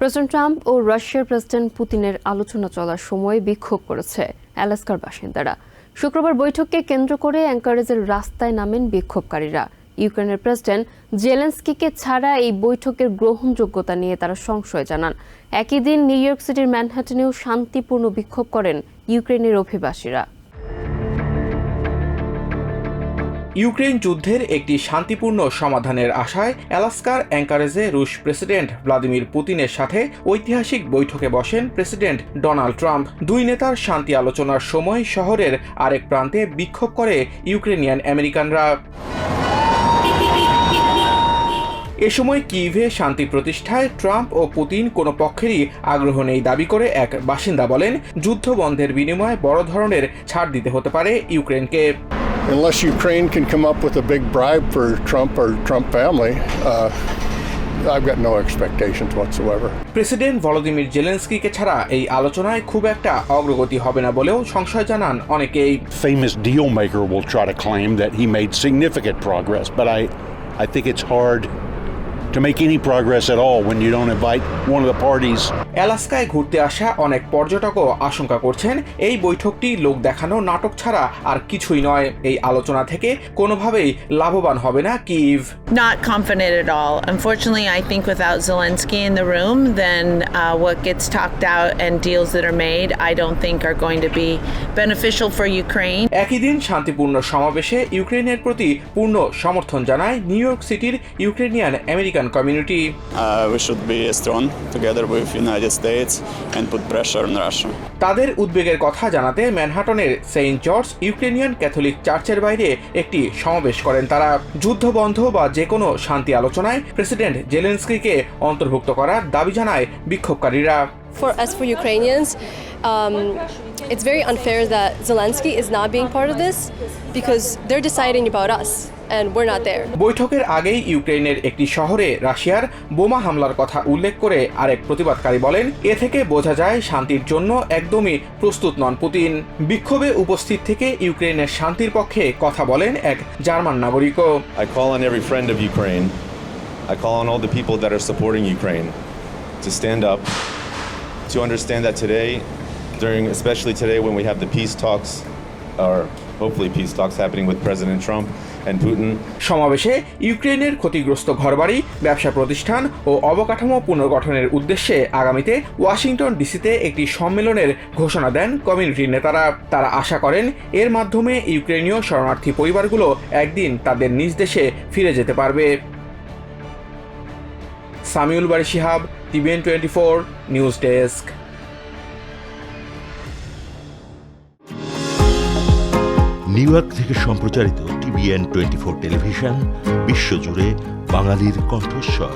President Trump ও রাশিয়ার president পুতিনের আলোচনা চলার সময় বিক্ষোভ করেছে আলাস্কার বাসিন্দারা। শুক্রবার বৈঠককে কেন্দ্র করে অ্যাঙ্কারেজের রাস্তায় নামেন বিক্ষোভকারীরা। ইউক্রেনের প্রেসিডেন্ট জেলেনস্কিকে ছাড়া এই বৈঠকের গ্রহণযোগ্যতা নিয়ে তারা সংশয় জানান। একই দিন নিউ ইয়র্ক সিটির ম্যানহাটনেও শান্তিপূর্ণ বিক্ষোভ করেন ইউক্রেনের অভিবাসীরা। ইউক্রেন যুদ্ধের একটি শান্তিপূর্ণ সমাধানের আশায় আলাস্কার অ্যাঙ্কারেজে রুশ প্রেসিডেন্ট ভ্লাদিমির পুতিনের সাথে ঐতিহাসিক বৈঠকে বসেন প্রেসিডেন্ট ডোনাল্ড ট্রাম্প। দুই নেতার শান্তি আলোচনার সময় শহরের আরেক প্রান্তে বিক্ষোভ করে ইউক্রেনিয়ান আমেরিকানরা। এ সময় কিয়েভে শান্তি প্রতিষ্ঠায় ট্রাম্প ও পুতিন কোনো পক্ষেরই আগ্রহ নেই দাবি করে এক বাসিন্দা বলেন, যুদ্ধ বন্ধের বিনিময়ে বড় ধরনের ছাড় দিতে হতে পারে ইউক্রেনকে। Unless Ukraine can come up with a big bribe for Trump or Trump family, I've got no expectations whatsoever. President Volodymyr জেলেনস্কিকে ছাড়া এই আলোচনায় খুব একটা অগ্রগতি হবে না বলেও সংশয় জানান অনেকেই। Famous deal maker will try to claim that he made significant progress, but I think it's hard to make any progress at all when you don't invite one of the parties. আলাস্কায় ঘুরতে আসা অনেক পর্যটকও আশঙ্কা করছেন এই বৈঠকটি লোক দেখানো নাটক ছাড়া আর কিছুই নয়। এই আলোচনা থেকে কোনোভাবেই লাভবান হবে না Kyiv. Not confident at all. Unfortunately, I think without Zelensky in the room, then what gets talked out and deals that are made, I don't think are going to be beneficial for Ukraine. একই দিন শান্তিপূর্ণ সমাবেশে ইউক্রেনের প্রতি পূর্ণ সমর্থন জানায় new York সিটির Ukrainian American community. We should be strong together with United States and put pressure on Russia. তাদের উদ্বেগের কথা জানাতে ম্যানহাটনের সেন্ট জর্জ ইউক্রেনিয়ান ক্যাথলিক চার্চের বাইরে একটি সমাবেশ করেন তারা। যুদ্ধবন্ধ বা যে কোনো শান্তি আলোচনায় প্রেসিডেন্ট জেলেনস্কিকে অন্তর্ভুক্ত করার দাবি জানায় বিক্ষোভকারীরা। For Ukrainians, it's very unfair that Zelensky is not being part of this because they're deciding about us and we're not there. বৈঠকের আগেই ইউক্রেনের একটি শহরে রাশিয়ার বোমা হামলার কথা উল্লেখ করে আরেক প্রতিবাদকারী বলেন, এ থেকে বোঝা যায় শান্তির জন্য একদমই প্রস্তুত নন পুতিন। বিক্ষোভে উপস্থিত থেকে ইউক্রেনের শান্তির পক্ষে কথা বলেন এক German নাগরিকও। I call on every friend of Ukraine. I call on all the people that are supporting Ukraine to stand up, to understand that today, especially today when we have the peace talks, or hopefully peace talks happening with President Trump and Putin. সমাবেশে ইউক্রেনের ক্ষতিগ্রস্ত ঘরবাড়ি, ব্যবসা প্রতিষ্ঠান ও অবকাঠামো পুনর্গঠনের উদ্দেশ্যে আগামীতে ওয়াশিংটন ডিসিতে একটি সম্মেলনের ঘোষণা দেন কমিউনিটির নেতারা। তারা আশা করেন এর মাধ্যমে ইউক্রেনীয় শরণার্থী পরিবারগুলো একদিন তাদের নিজ দেশে ফিরে যেতে পারবে। Samiul Bari Shihab, TVN 24 news desk. New York থেকে সম্প্রচারিত TVN 24 টেলিভিশন বিশ্বজুড়ে বাঙালির কণ্ঠস্বর।